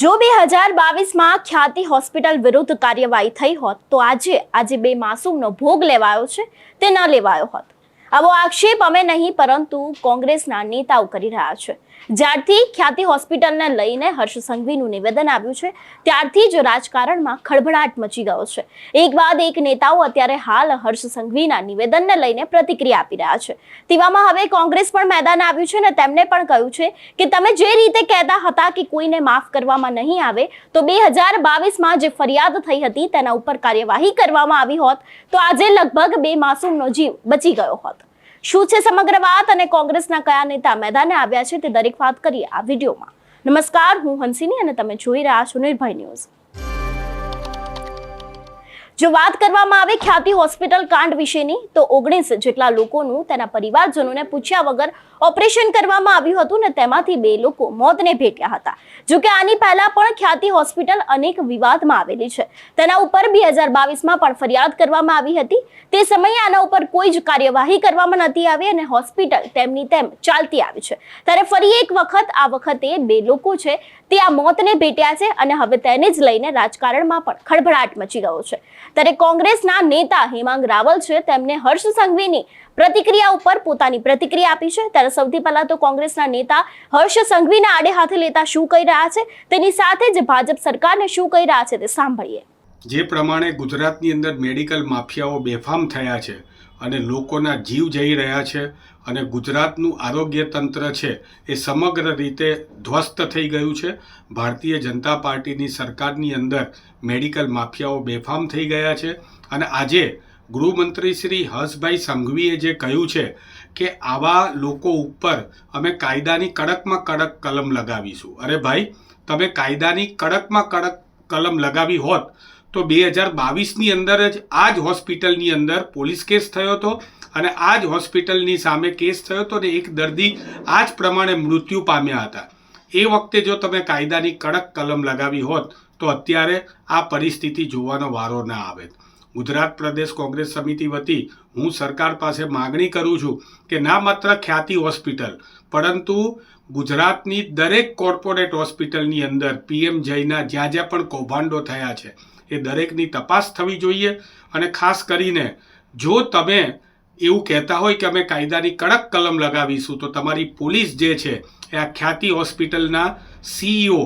જો 2022માં ખ્યાતિ હોસ્પિટલ વિરુદ્ધ કાર્યવાહી થઈ હોત તો આજે બે માસૂમનો ભોગ લેવાયો છે તે ન લેવાયો હોત। આવો આક્ષેપ અમે નહીં પરંતુ કોંગ્રેસના નેતાઓ કરી રહ્યા છે। જ્યારથી ખ્યાતિ હોસ્પિટલને લઈને હર્ષ સંઘવીનું નિવેદન આવ્યું છે ત્યારથી જ રાજકારણમાં ખળભળાટ મચી ગયો છે। એક બાદ એક નેતાઓ અત્યારે હાલ હર્ષ સંઘવીના નિવેદનને લઈને પ્રતિક્રિયા આપી રહ્યા છે। તેવામાં હવે કોંગ્રેસ પણ મેદાને આવ્યું છે અને તેમણે પણ કહ્યું છે કે તમે જે રીતે કહેતા હતા કે કોઈને માફ કરવામાં નહીં આવે તો 2022માં જે ફરિયાદ થઈ હતી તેના ઉપર કાર્યવાહી કરવામાં આવી હોત તો આજે લગભગ બે માસૂમનો જીવ બચી ગયો હોત। શું છે સમગ્ર વાત અને કોંગ્રેસના કયા નેતા મેદાને આવ્યા છે તે દરેક વાત કરીએ આ વિડીયોમાં। નમસ્કાર, હું હંસિની અને તમે જોઈ રહ્યા છો નિર્ભય ન્યૂઝ। જો વાત કરવામાં આવે ખ્યાતિ હોસ્પિટલ કાંડ વિશેની તો 19 જેટલા લોકોનું તેના પરિવારજનોને પૂછ્યા વગર ઓપરેશન કરવામાં આવ્યું હતું ને તેમાંથી 2 લોકો મોતને ભેટ્યા હતા। જો કે આની પહેલા પણ ખ્યાતિ હોસ્પિટલ અનેક વિવાદમાં આવેલી છે। તેના ઉપર 2022માં પણ ફરિયાદ કરવામાં આવી હતી। તે સમયે આના ઉપર કોઈ જ કાર્યવાહી કરવામાં નથી આવી અને હોસ્પિટલ તેમની તેમ ચાલતી આવી છે। ત્યારે ફરી એક વખત આ વખતે 2 લોકો છે તે આ મોતને ભેટ્યા છે અને હવે તેને જ લઈને રાજકારણમાં પણ ખળભળાટ મચી ગયો છે। ત્યારે કોંગ્રેસના નેતા હેમાંગ રાવલ છે તેમને હર્ષ સંઘવીની પ્રતિક્રિયા ઉપર પોતાની પ્રતિક્રિયા આપી છે। ત્યારે સૌથી પહેલા તો કોંગ્રેસના નેતા હર્ષ સંઘવીના આડે હાથે લેતા શું કહી રહ્યા છે તેની સાથે જ ભાજપ સરકારને શું કહી રહ્યા છે તે સાંભળીએ। જે પ્રમાણે ગુજરાતની અંદર મેડિકલ માફિયાઓ બેફામ થયા છે અને લોકોના જીવ જઈ રહ્યા છે અને ગુજરાતનું આરોગ્ય તંત્ર છે એ સમગ્ર રીતે ધ્વસ્ત થઈ ગયું છે। ભારતીય જનતા પાર્ટીની સરકારની અંદર મેડિકલ માફિયાઓ બેફામ થઈ ગયા છે અને આજે ગૃહમંત્રી શ્રી હર્ષભાઈ સંઘવીએ જે કહ્યું છે કે આવા લોકો ઉપર અમે કાયદાની કડકમાં કડક કલમ લગાવીશું। અરે ભાઈ, તમે કાયદાની કડકમાં કડક કલમ લગાવી હોત તો 2022ની અંદર જ આ જ હોસ્પિટલની અંદર પોલીસ કેસ થયો હતો અને આ જ હોસ્પિટલની સામે કેસ થયો હતો ને એક દર્દી આ જ પ્રમાણે મૃત્યુ પામ્યા હતા। એ વખતે જો તમે કાયદાની કડક કલમ લગાવી હોત તો અત્યારે આ પરિસ્થિતિ જોવાનો વારો ના આવે। ગુજરાત પ્રદેશ કોંગ્રેસ સમિતિ વતી હું સરકાર પાસે માગણી કરું છું કે ના માત્ર ખ્યાતિ હોસ્પિટલ પરંતુ ગુજરાતની દરેક કોર્પોરેટ હોસ્પિટલની અંદર PM જયના જ્યાં જ્યાં પણ કૌભાંડો થયા છે એ દરેકની તપાસ થવી જોઈએ। અને ખાસ કરીને જો તમે એવું કહેતા હોય કે અમે કાયદાની કડક કલમ લગાવીશું તો તમારી પોલીસ જે છે એ આ ખ્યાતિ હોસ્પિટલના CEO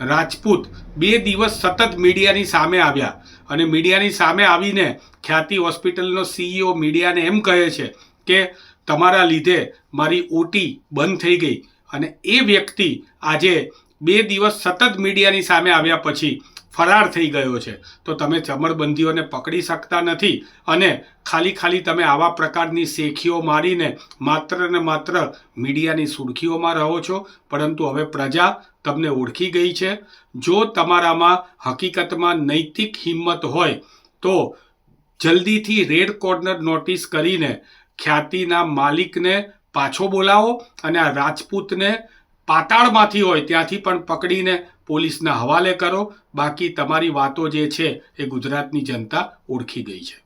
રાજપૂત 2 દિવસ સતત મીડિયાની સામે આવ્યા અને મીડિયાની સામે આવીને ખ્યાતિ હોસ્પિટલનો CEO મીડિયાને એમ કહે છે કે તમારા લીધે મારી OT બંધ થઈ ગઈ અને એ વ્યક્તિ આજે 2 દિવસ સતત મીડિયાની સામે આવ્યા પછી ફરાર થઈ ગયો છે। તો તમે ચમરબંધીઓને પકડી શકતા નથી અને ખાલી તમે આવા પ્રકારની શેખીઓ મારીને માત્ર ને માત્ર મીડિયાની સુર્ખીઓમાં રહો છો। પરંતુ હવે પ્રજા તમને ઓળખી ગઈ છે। જો તમારામાં હકીકતમાં નૈતિક હિંમત હોય તો જલ્દીથી રેડ કોર્નર નોટિસ કરીને ખ્યાતિના માલિકને પાછો બોલાવો અને આ રાજપૂતને પાતાળમાંથી હોય ત્યાંથી પણ પકડીને પોલીસના હવાલે કરો। બાકી તમારી વાતો જે છે એ ગુજરાતની જનતા ઓળખી ગઈ છે।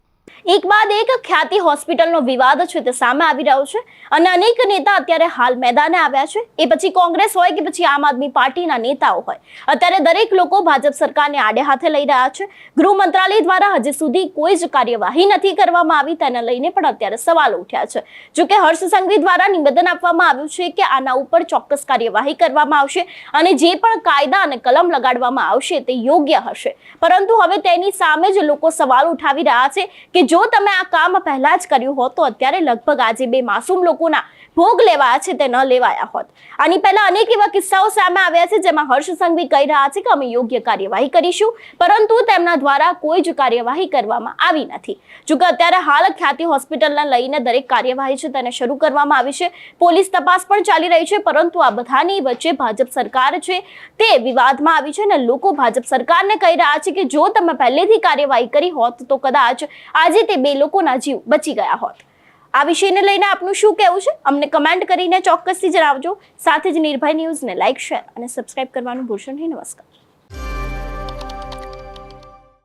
એક બાદ એક ખ્યાતિ હોસ્પિટલનો વિવાદ છે તે સામે આવી રહ્યો છે અને અનેક નેતા અત્યારે હાલ મેદાને આવ્યા છે। એ પછી કોંગ્રેસ હોય કે પછી આમ આદમી પાર્ટીના નેતાઓ હોય, અત્યારે દરેક લોકો ભાજપ સરકારને આડે હાથે લઈ રહ્યા છે। ગૃહ મંત્રાલય દ્વારા હજી સુધી કોઈ જ કાર્યવાહી નથી કરવામાં આવી તેને લઈને પણ અત્યારે સવાલો ઉઠ્યા છે। જો કે હર્ષ સંઘવી દ્વારા નિવેદન આપવામાં આવ્યું છે કે આના ઉપર ચોક્કસ કાર્યવાહી કરવામાં આવશે અને જે પણ કાયદા અને કલમ લગાડવામાં આવશે તે યોગ્ય હશે। પરંતુ હવે તેની સામે જ લોકો સવાલ ઉઠાવી રહ્યા છે કે જો તમે આ કામ પહેલા જ કર્યું હોત તો અત્યારે લગભગ આજે બે માસૂમ લોકોના ભોગ લેવાયા છે તે ન લેવાયા હોત। આની પહેલા અનેક એવા કિસ્સાઓ સામે આવ્યા છે જેમાં હર્ષ સંઘવી કહી રહ્યા છે કે અમે યોગ્ય કાર્યવાહી કરીશું પરંતુ તેમના દ્વારા કોઈ જ કાર્યવાહી કરવામાં આવી નથી। જો કે અત્યારે હાલ ખ્યાતિ હોસ્પિટલને લઈને દરેક કાર્યવાહી છે તેને શરૂ કરવામાં આવી છે। પોલીસ તપાસ પણ ચાલી રહી છે પરંતુ આ બધાની વચ્ચે ભાજપ સરકાર છે તે વિવાદમાં આવી છે અને લોકો ભાજપ સરકારને કહી રહ્યા છે કે જો તમે પહેલેથી કાર્યવાહી કરી હોત તો કદાચ આજે તે 2 લોકોના જીવ બચી ગયા હોત। આ વિષયને લઈને આપનું શું કહેવું છે અમને કમેન્ટ કરીને ચોક્કસથી જણાવજો। સાથે જ નિર્ભય ન્યૂઝને લાઇક, શેર અને સબસ્ક્રાઇબ કરવાનું ભૂલશો નહીં। નમસ્કાર।